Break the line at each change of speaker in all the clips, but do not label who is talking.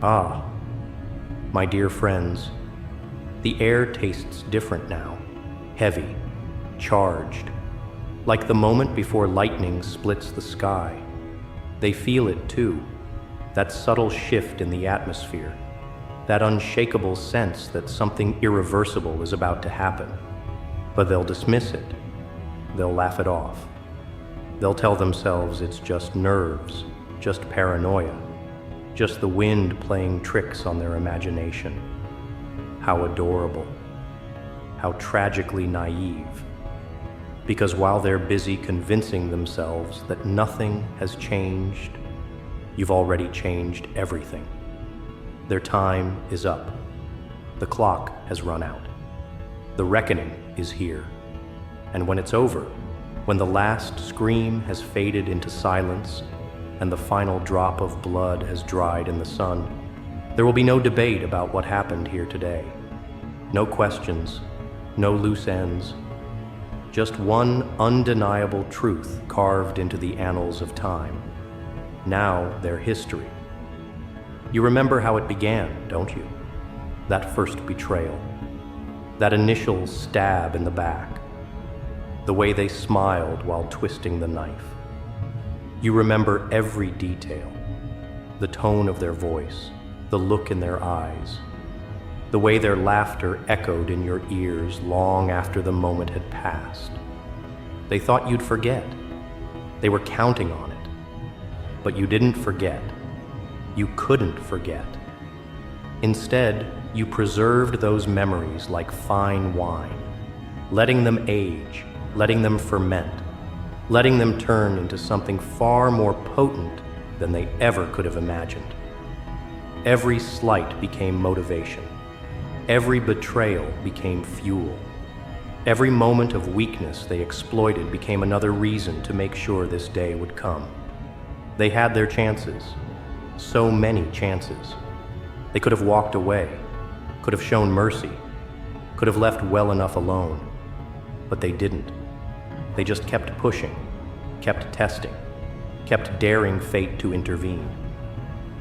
Ah, my dear friends, the air tastes different now, heavy, charged, like the moment before lightning splits the sky. They feel it too, that subtle shift in the atmosphere, that unshakable sense that something irreversible is about to happen. But they'll dismiss it, they'll laugh it off. They'll tell themselves it's just nerves, just paranoia, just the wind playing tricks on their imagination. How adorable, how tragically naive. Because while they're busy convincing themselves that nothing has changed, you've already changed everything. Their time is up. The clock has run out. The reckoning is here. And when it's over, when the last scream has faded into silence and the final drop of blood has dried in the sun, there will be no debate about what happened here today. No questions, no loose ends, just one undeniable truth carved into the annals of time. Now they're history. You remember how it began, don't you? That first betrayal, that initial stab in the back, the way they smiled while twisting the knife. You remember every detail, the tone of their voice, the look in their eyes, the way their laughter echoed in your ears long after the moment had passed. They thought you'd forget. They were counting on it. But you didn't forget. You couldn't forget. Instead, you preserved those memories like fine wine, letting them age, letting them ferment, letting them turn into something far more potent than they ever could have imagined. Every slight became motivation. Every betrayal became fuel. Every moment of weakness they exploited became another reason to make sure this day would come. They had their chances, so many chances. They could have walked away, could have shown mercy, could have left well enough alone, but they didn't. They just kept pushing, kept testing, kept daring fate to intervene.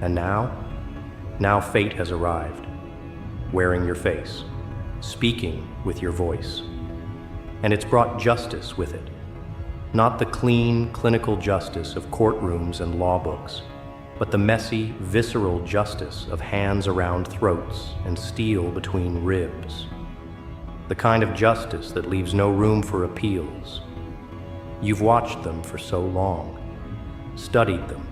And now fate has arrived, wearing your face, speaking with your voice. And it's brought justice with it. Not the clean, clinical justice of courtrooms and law books, but the messy, visceral justice of hands around throats and steel between ribs. The kind of justice that leaves no room for appeals. You've watched them for so long, studied them,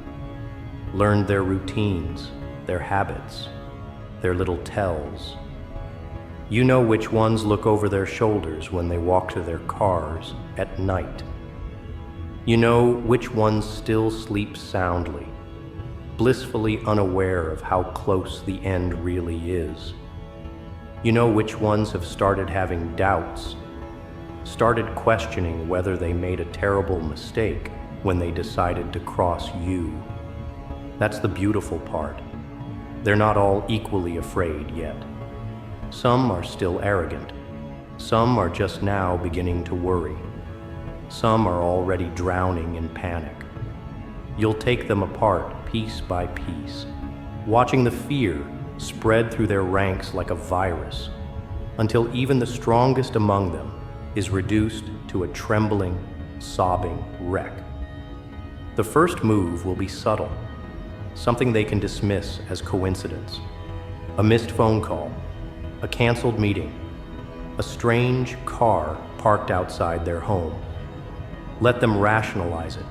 learned their routines, their habits, their little tells. You know which ones look over their shoulders when they walk to their cars at night. You know which ones still sleep soundly, blissfully unaware of how close the end really is. You know which ones have started having doubts, started questioning whether they made a terrible mistake when they decided to cross you. That's the beautiful part. They're not all equally afraid yet. Some are still arrogant. Some are just now beginning to worry. Some are already drowning in panic. You'll take them apart piece by piece, watching the fear spread through their ranks like a virus, until even the strongest among them is reduced to a trembling, sobbing wreck. The first move will be subtle, something they can dismiss as coincidence. A missed phone call, a canceled meeting, a strange car parked outside their home. Let them rationalize it.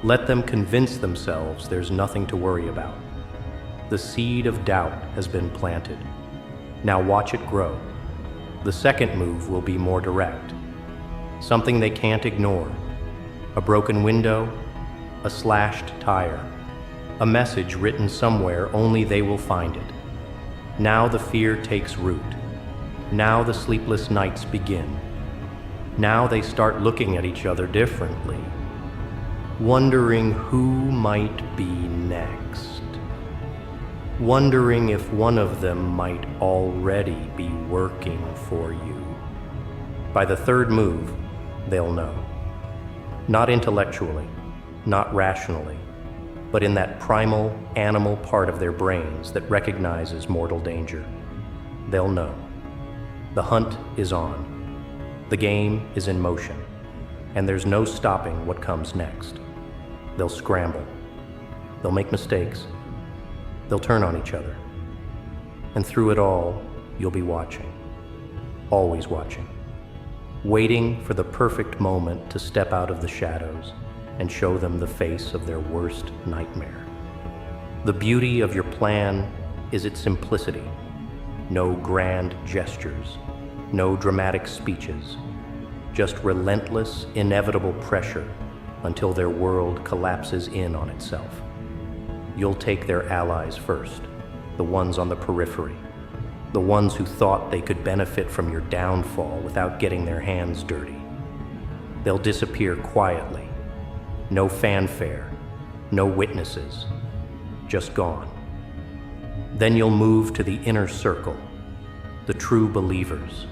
Let them convince themselves there's nothing to worry about. The seed of doubt has been planted. Now watch it grow. The second move will be more direct. Something they can't ignore. A broken window, a slashed tire, a message written somewhere only they will find it. Now the fear takes root. Now the sleepless nights begin. Now they start looking at each other differently, wondering who might be next. Wondering if one of them might already be working for you. By the third move, they'll know. Not intellectually, not rationally, but in that primal, animal part of their brains that recognizes mortal danger. They'll know. The hunt is on. The game is in motion, and there's no stopping what comes next. They'll scramble. They'll make mistakes. They'll turn on each other. And through it all, you'll be watching. Always watching. Waiting for the perfect moment to step out of the shadows and show them the face of their worst nightmare. The beauty of your plan is its simplicity. No grand gestures, no dramatic speeches, just relentless, inevitable pressure until their world collapses in on itself. You'll take their allies first, the ones on the periphery, the ones who thought they could benefit from your downfall without getting their hands dirty. They'll disappear quietly. No fanfare, no witnesses, just gone. Then you'll move to the inner circle, the true believers,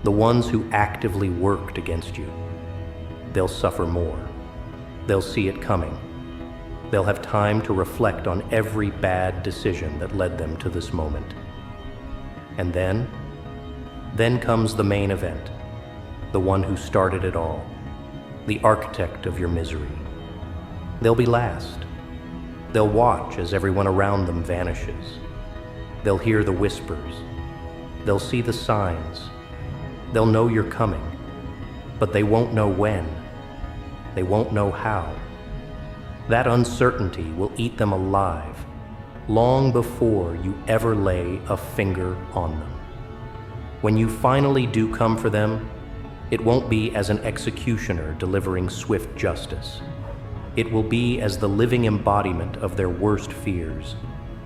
the ones who actively worked against you. They'll suffer more. They'll see it coming. They'll have time to reflect on every bad decision that led them to this moment. And then comes the main event, the one who started it all, the architect of your misery. They'll be last. They'll watch as everyone around them vanishes. They'll hear the whispers. They'll see the signs. They'll know you're coming, but they won't know when. They won't know how. That uncertainty will eat them alive, long before you ever lay a finger on them. When you finally do come for them, it won't be as an executioner delivering swift justice. It will be as the living embodiment of their worst fears,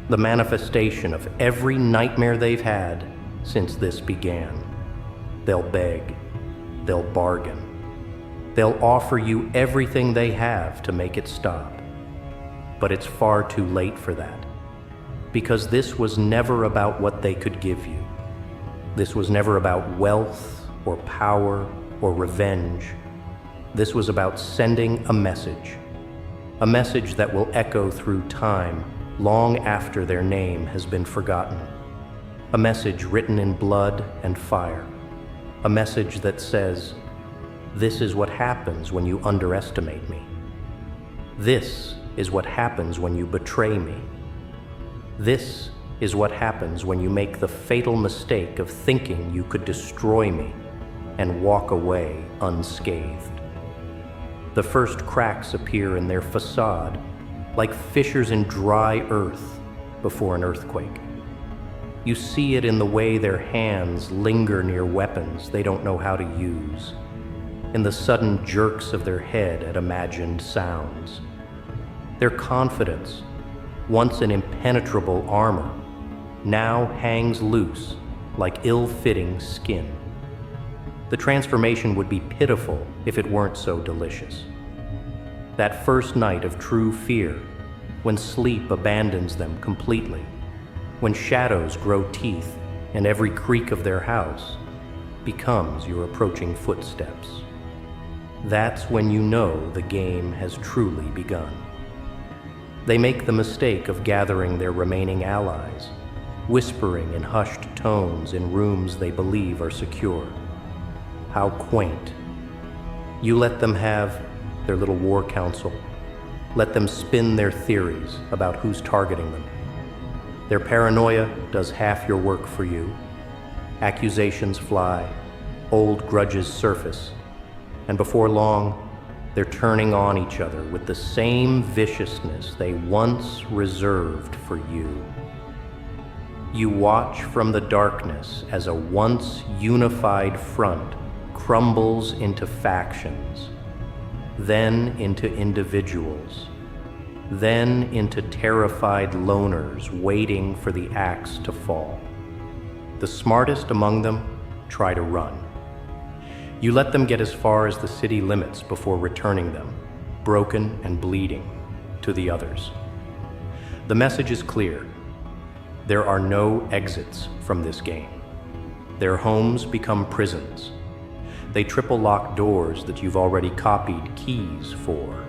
the manifestation of every nightmare they've had since this began. They'll beg, they'll bargain, they'll offer you everything they have to make it stop. But it's far too late for that, because this was never about what they could give you. This was never about wealth or power or revenge. This was about sending a message that will echo through time long after their name has been forgotten. A message written in blood and fire. A message that says, "This is what happens when you underestimate me. This is what happens when you betray me. This is what happens when you make the fatal mistake of thinking you could destroy me and walk away unscathed." The first cracks appear in their facade, like fissures in dry earth before an earthquake. You see it in the way their hands linger near weapons they don't know how to use, in the sudden jerks of their head at imagined sounds. Their confidence, once an impenetrable armor, now hangs loose like ill-fitting skin. The transformation would be pitiful if it weren't so delicious. That first night of true fear, when sleep abandons them completely, when shadows grow teeth and every creak of their house becomes your approaching footsteps. That's when you know the game has truly begun. They make the mistake of gathering their remaining allies, whispering in hushed tones in rooms they believe are secure. How quaint. You let them have their little war council. Let them spin their theories about who's targeting them. Their paranoia does half your work for you. Accusations fly, old grudges surface, and before long, they're turning on each other with the same viciousness they once reserved for you. You watch from the darkness as a once unified front crumbles into factions, then into individuals, then into terrified loners waiting for the axe to fall. The smartest among them try to run. You let them get as far as the city limits before returning them, broken and bleeding, to the others. The message is clear. There are no exits from this game. Their homes become prisons. They triple lock doors that you've already copied keys for.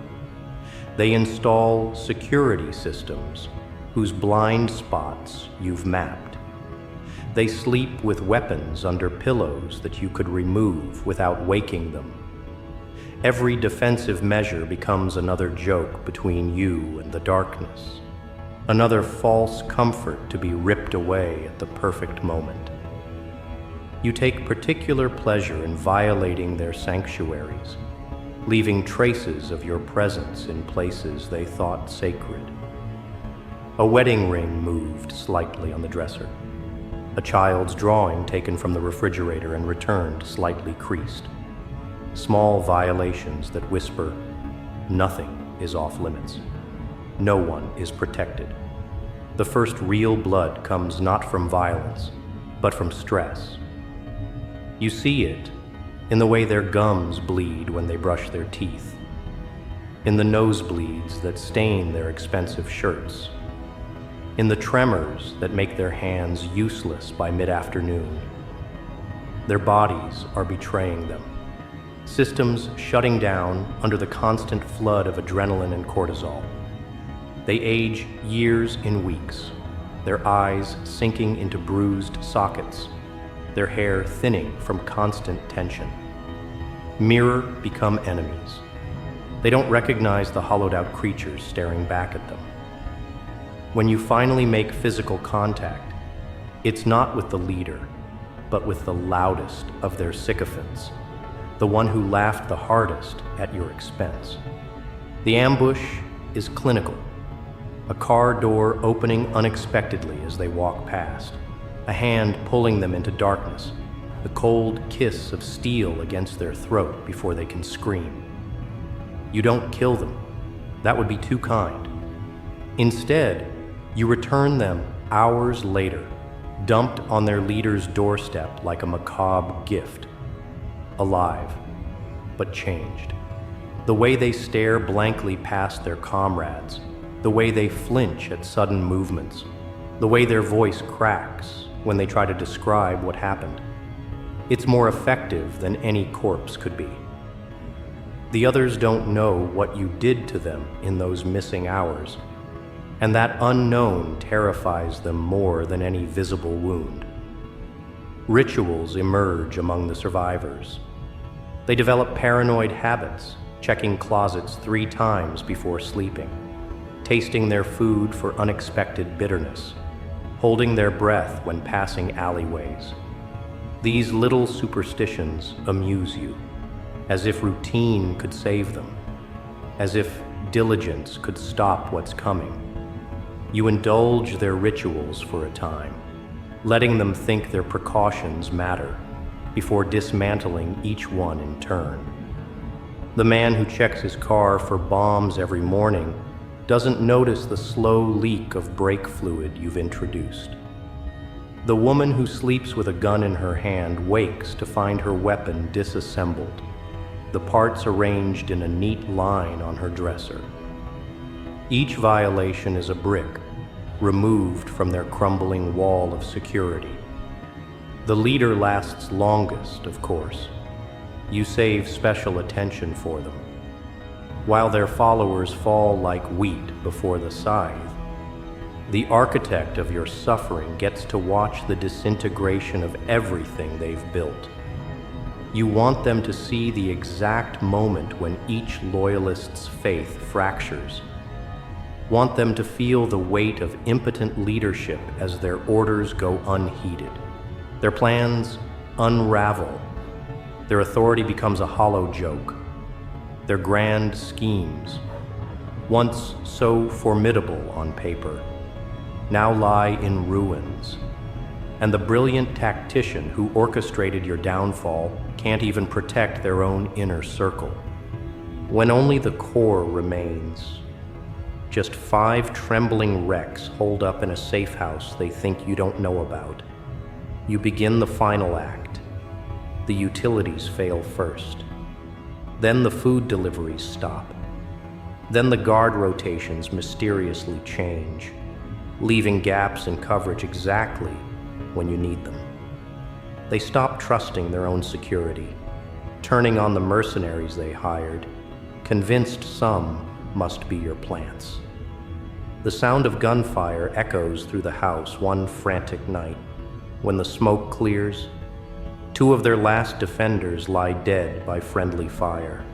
They install security systems whose blind spots you've mapped. They sleep with weapons under pillows that you could remove without waking them. Every defensive measure becomes another joke between you and the darkness, another false comfort to be ripped away at the perfect moment. You take particular pleasure in violating their sanctuaries, leaving traces of your presence in places they thought sacred. A wedding ring moved slightly on the dresser. A child's drawing taken from the refrigerator and returned slightly creased. Small violations that whisper, nothing is off limits. No one is protected. The first real blood comes not from violence, but from stress. You see it in the way their gums bleed when they brush their teeth, in the nosebleeds that stain their expensive shirts, in the tremors that make their hands useless by mid-afternoon. Their bodies are betraying them, systems shutting down under the constant flood of adrenaline and cortisol. They age years in weeks, their eyes sinking into bruised sockets, their hair thinning from constant tension. Mirror become enemies. They don't recognize the hollowed-out creatures staring back at them. When you finally make physical contact, it's not with the leader, but with the loudest of their sycophants, the one who laughed the hardest at your expense. The ambush is clinical. A car door opening unexpectedly as they walk past, a hand pulling them into darkness, the cold kiss of steel against their throat before they can scream. You don't kill them. That would be too kind. Instead, you return them hours later, dumped on their leader's doorstep like a macabre gift. Alive, but changed. The way they stare blankly past their comrades, the way they flinch at sudden movements, the way their voice cracks when they try to describe what happened. It's more effective than any corpse could be. The others don't know what you did to them in those missing hours, and that unknown terrifies them more than any visible wound. Rituals emerge among the survivors. They develop paranoid habits, checking closets 3 times before sleeping, tasting their food for unexpected bitterness, holding their breath when passing alleyways. These little superstitions amuse you, as if routine could save them, as if diligence could stop what's coming. You indulge their rituals for a time, letting them think their precautions matter, before dismantling each one in turn. The man who checks his car for bombs every morning doesn't notice the slow leak of brake fluid you've introduced. The woman who sleeps with a gun in her hand wakes to find her weapon disassembled, the parts arranged in a neat line on her dresser. Each violation is a brick, removed from their crumbling wall of security. The leader lasts longest, of course. You save special attention for them, while their followers fall like wheat before the scythe. The architect of your suffering gets to watch the disintegration of everything they've built. You want them to see the exact moment when each loyalist's faith fractures. Want them to feel the weight of impotent leadership as their orders go unheeded. Their plans unravel. Their authority becomes a hollow joke. Their grand schemes, once so formidable on paper, now lie in ruins, and the brilliant tactician who orchestrated your downfall can't even protect their own inner circle. When only the core remains, just 5 trembling wrecks holed up in a safe house they think you don't know about, you begin the final act. The utilities fail first. Then the food deliveries stop. Then the guard rotations mysteriously change, leaving gaps in coverage exactly when you need them. They stop trusting their own security, turning on the mercenaries they hired, convinced some must be your plants. The sound of gunfire echoes through the house one frantic night. When the smoke clears, 2 of their last defenders lie dead by friendly fire.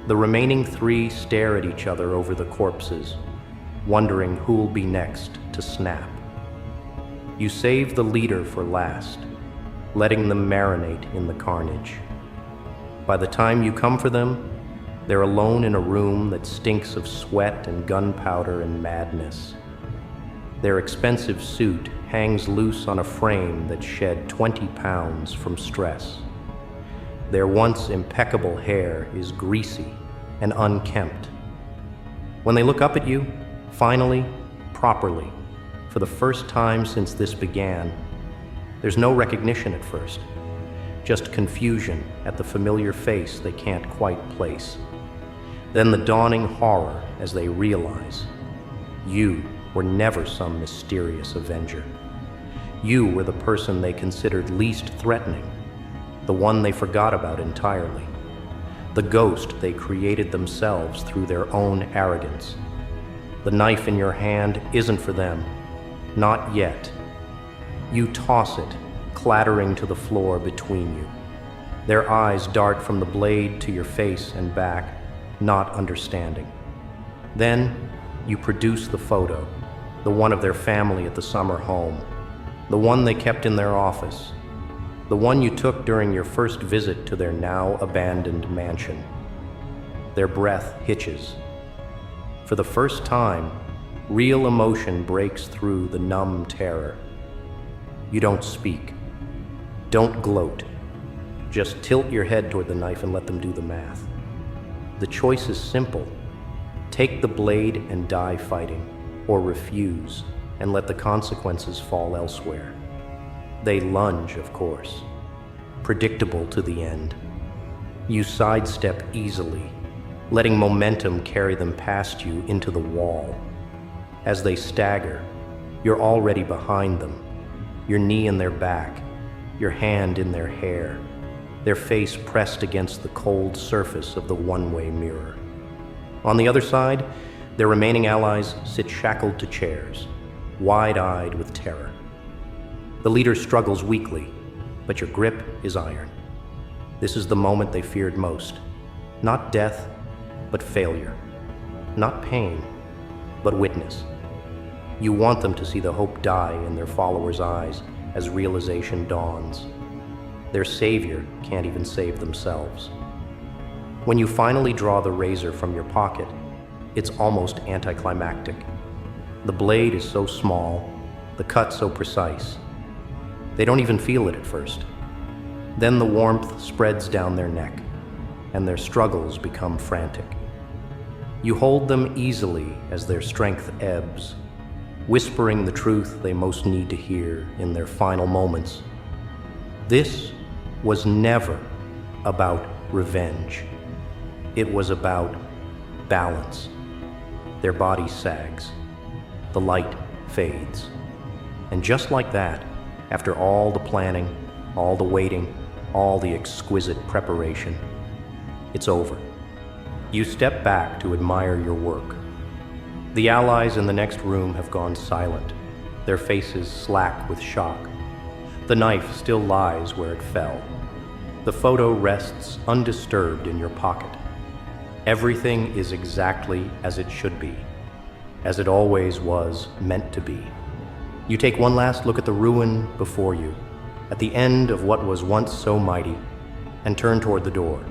The remaining 3 stare at each other over the corpses, wondering who'll be next to snap. You save the leader for last, letting them marinate in the carnage. By the time you come for them, they're alone in a room that stinks of sweat and gunpowder and madness. Their expensive suit hangs loose on a frame that shed 20 pounds from stress. Their once impeccable hair is greasy and unkempt. When they look up at you, finally, properly, for the first time since this began, there's no recognition at first, just confusion at the familiar face they can't quite place. Then the dawning horror as they realize you were never some mysterious avenger. You were the person they considered least threatening, the one they forgot about entirely, the ghost they created themselves through their own arrogance. The knife in your hand isn't for them, not yet. You toss it, clattering to the floor between you. Their eyes dart from the blade to your face and back, not understanding. Then you produce the photo, the one of their family at the summer home, the one they kept in their office, the one you took during your first visit to their now abandoned mansion. Their breath hitches. For the first time, real emotion breaks through the numb terror. You don't speak. Don't gloat. Just tilt your head toward the knife and let them do the math. The choice is simple. Take the blade and die fighting, or refuse and let the consequences fall elsewhere. They lunge, of course, predictable to the end. You sidestep easily, letting momentum carry them past you into the wall. As they stagger, you're already behind them, your knee in their back, your hand in their hair, their face pressed against the cold surface of the one-way mirror. On the other side, their remaining allies sit shackled to chairs, wide-eyed with terror. The leader struggles weakly, but your grip is iron. This is the moment they feared most. Not death, but failure. Not pain, but witness. You want them to see the hope die in their followers' eyes as realization dawns. Their savior can't even save themselves. When you finally draw the razor from your pocket, it's almost anticlimactic. The blade is so small, the cut so precise. They don't even feel it at first. Then the warmth spreads down their neck, and their struggles become frantic. You hold them easily as their strength ebbs, whispering the truth they most need to hear in their final moments. This was never about revenge. It was about balance. Their body sags. The light fades. And just like that, after all the planning, all the waiting, all the exquisite preparation, it's over. You step back to admire your work. The allies in the next room have gone silent, their faces slack with shock. The knife still lies where it fell. The photo rests undisturbed in your pocket. Everything is exactly as it should be, as it always was meant to be. You take one last look at the ruin before you, at the end of what was once so mighty, and turn toward the door.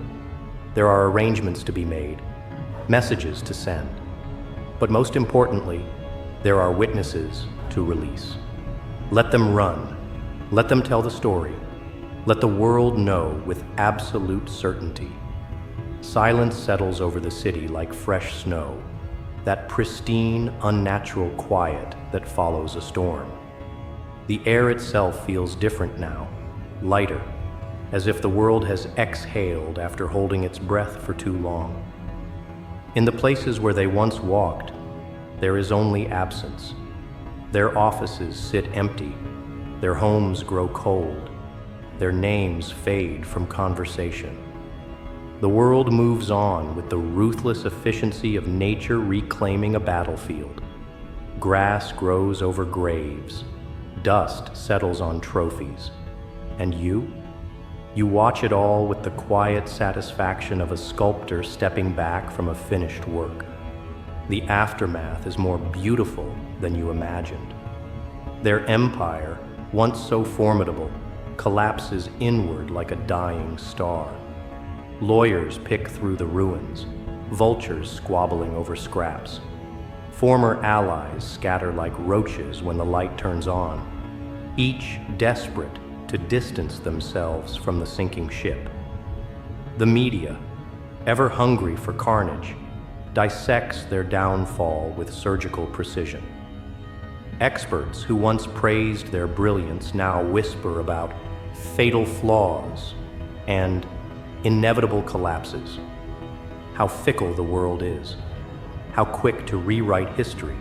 There are arrangements to be made, messages to send, but most importantly, there are witnesses to release. Let them run. Let them tell the story. Let the world know with absolute certainty. Silence settles over the city like fresh snow, that pristine, unnatural quiet that follows a storm. The air itself feels different now, lighter, as if the world has exhaled after holding its breath for too long. In the places where they once walked, there is only absence. Their offices sit empty, their homes grow cold, their names fade from conversation. The world moves on with the ruthless efficiency of nature reclaiming a battlefield. Grass grows over graves, dust settles on trophies, and you watch it all with the quiet satisfaction of a sculptor stepping back from a finished work. The aftermath is more beautiful than you imagined. Their empire, once so formidable, collapses inward like a dying star. Lawyers pick through the ruins, vultures squabbling over scraps. Former allies scatter like roaches when the light turns on, each desperate to distance themselves from the sinking ship. The media, ever hungry for carnage, dissects their downfall with surgical precision. Experts who once praised their brilliance now whisper about fatal flaws and inevitable collapses. How fickle the world is. How quick to rewrite history.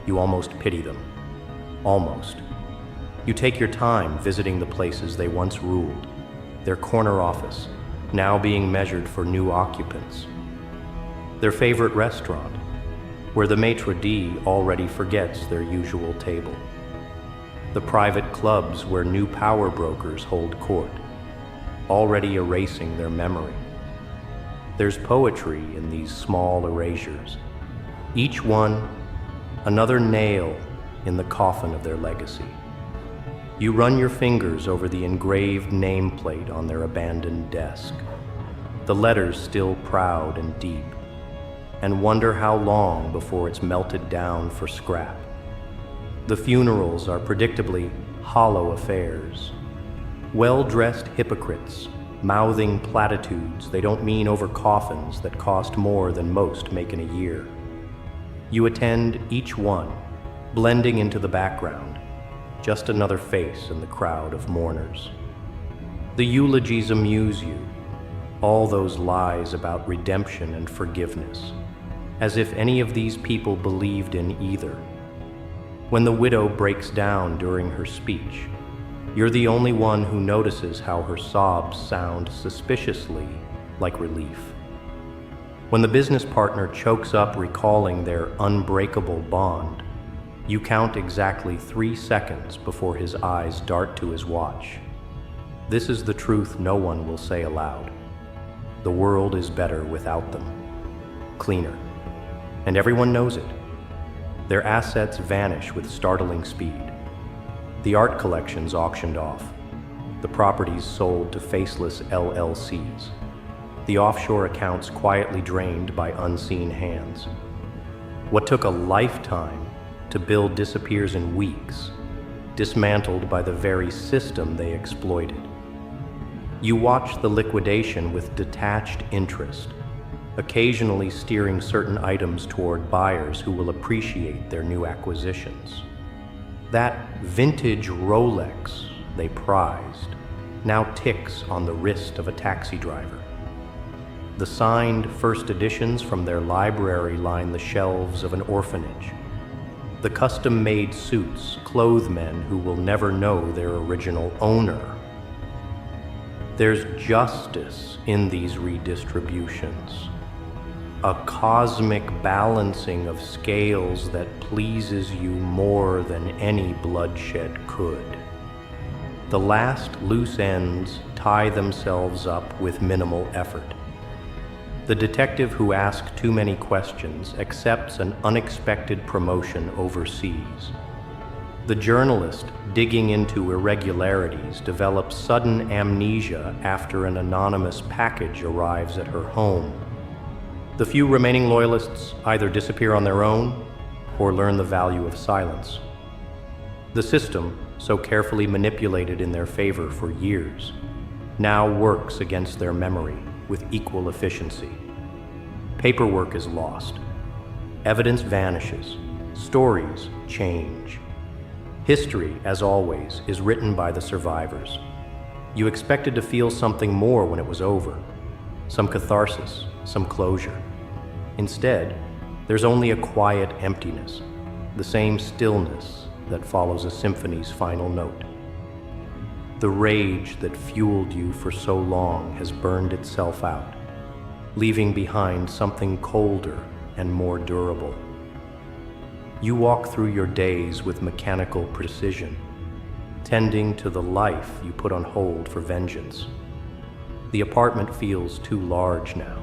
You almost pity them. Almost. You take your time visiting the places they once ruled, their corner office, now being measured for new occupants. Their favorite restaurant, where the maitre d' already forgets their usual table. The private clubs where new power brokers hold court, already erasing their memory. There's poetry in these small erasures, each one another nail in the coffin of their legacy. You run your fingers over the engraved nameplate on their abandoned desk, the letters still proud and deep, and wonder how long before it's melted down for scrap. The funerals are predictably hollow affairs. Well-dressed hypocrites mouthing platitudes they don't mean over coffins that cost more than most make in a year. You attend each one, blending into the background, just another face in the crowd of mourners. The eulogies amuse you, all those lies about redemption and forgiveness, as if any of these people believed in either. When the widow breaks down during her speech, you're the only one who notices how her sobs sound suspiciously like relief. When the business partner chokes up recalling their unbreakable bond, you count exactly 3 seconds before his eyes dart to his watch. This is the truth no one will say aloud. The world is better without them. Cleaner. And everyone knows it. Their assets vanish with startling speed. The art collections auctioned off. The properties sold to faceless LLCs. The offshore accounts quietly drained by unseen hands. What took a lifetime to build disappears in weeks, dismantled by the very system they exploited. You watch the liquidation with detached interest, occasionally steering certain items toward buyers who will appreciate their new acquisitions. That vintage Rolex they prized now ticks on the wrist of a taxi driver. The signed first editions from their library line the shelves of an orphanage. The custom-made suits clothe men who will never know their original owner. There's justice in these redistributions. A cosmic balancing of scales that pleases you more than any bloodshed could. The last loose ends tie themselves up with minimal effort. The detective who asks too many questions accepts an unexpected promotion overseas. The journalist digging into irregularities develops sudden amnesia after an anonymous package arrives at her home. The few remaining loyalists either disappear on their own or learn the value of silence. The system, so carefully manipulated in their favor for years, now works against their memory with equal efficiency. Paperwork is lost. Evidence vanishes. Stories change. History, as always, is written by the survivors. You expected to feel something more when it was over. Some catharsis, some closure. Instead, there's only a quiet emptiness, the same stillness that follows a symphony's final note. The rage that fueled you for so long has burned itself out, leaving behind something colder and more durable. You walk through your days with mechanical precision, tending to the life you put on hold for vengeance. The apartment feels too large now,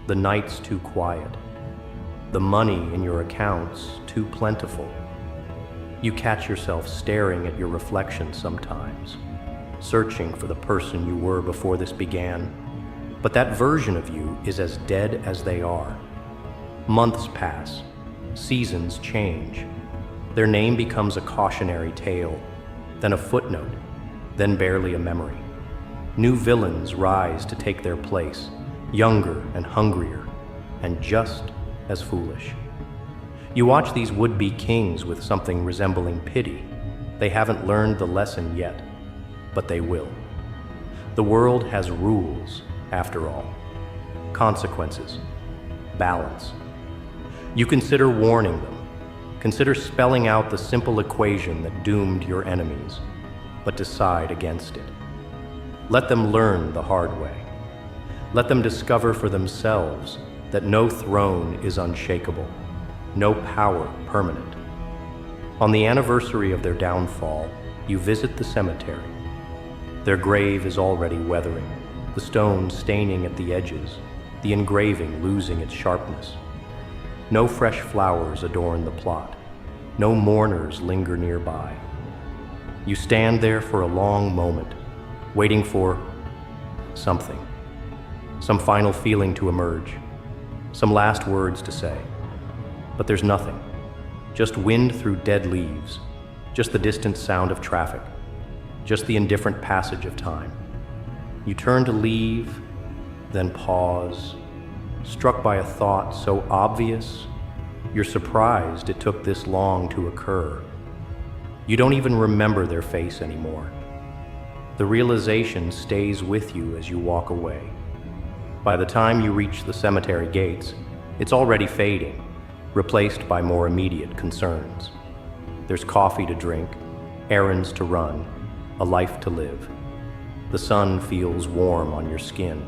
the nights too quiet, the money in your accounts too plentiful. You catch yourself staring at your reflection sometimes, searching for the person you were before this began. But that version of you is as dead as they are. Months pass, seasons change. Their name becomes a cautionary tale, then a footnote, then barely a memory. New villains rise to take their place, younger and hungrier, and just as foolish. You watch these would-be kings with something resembling pity. They haven't learned the lesson yet, but they will. The world has rules, after all. Consequences, balance. You consider warning them. Consider spelling out the simple equation that doomed your enemies, but decide against it. Let them learn the hard way. Let them discover for themselves that no throne is unshakable, no power permanent. On the anniversary of their downfall, you visit the cemetery. Their grave is already weathering, the stone staining at the edges, the engraving losing its sharpness. No fresh flowers adorn the plot. No mourners linger nearby. You stand there for a long moment, waiting for something, some final feeling to emerge, some last words to say. But there's nothing, just wind through dead leaves, just the distant sound of traffic, just the indifferent passage of time. You turn to leave, then pause, struck by a thought so obvious, you're surprised it took this long to occur. You don't even remember their face anymore. The realization stays with you as you walk away. By the time you reach the cemetery gates, it's already fading, replaced by more immediate concerns. There's coffee to drink, errands to run, a life to live. The sun feels warm on your skin.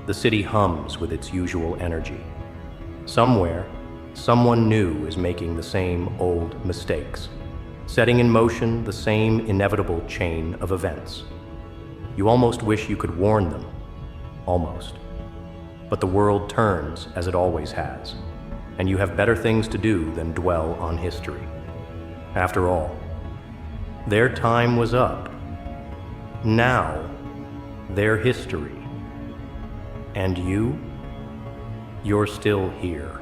The city hums with its usual energy. Somewhere, someone new is making the same old mistakes, setting in motion the same inevitable chain of events. You almost wish you could warn them, almost. But the world turns as it always has, and you have better things to do than dwell on history. After all, their time was up. Now, their history. And you're still here.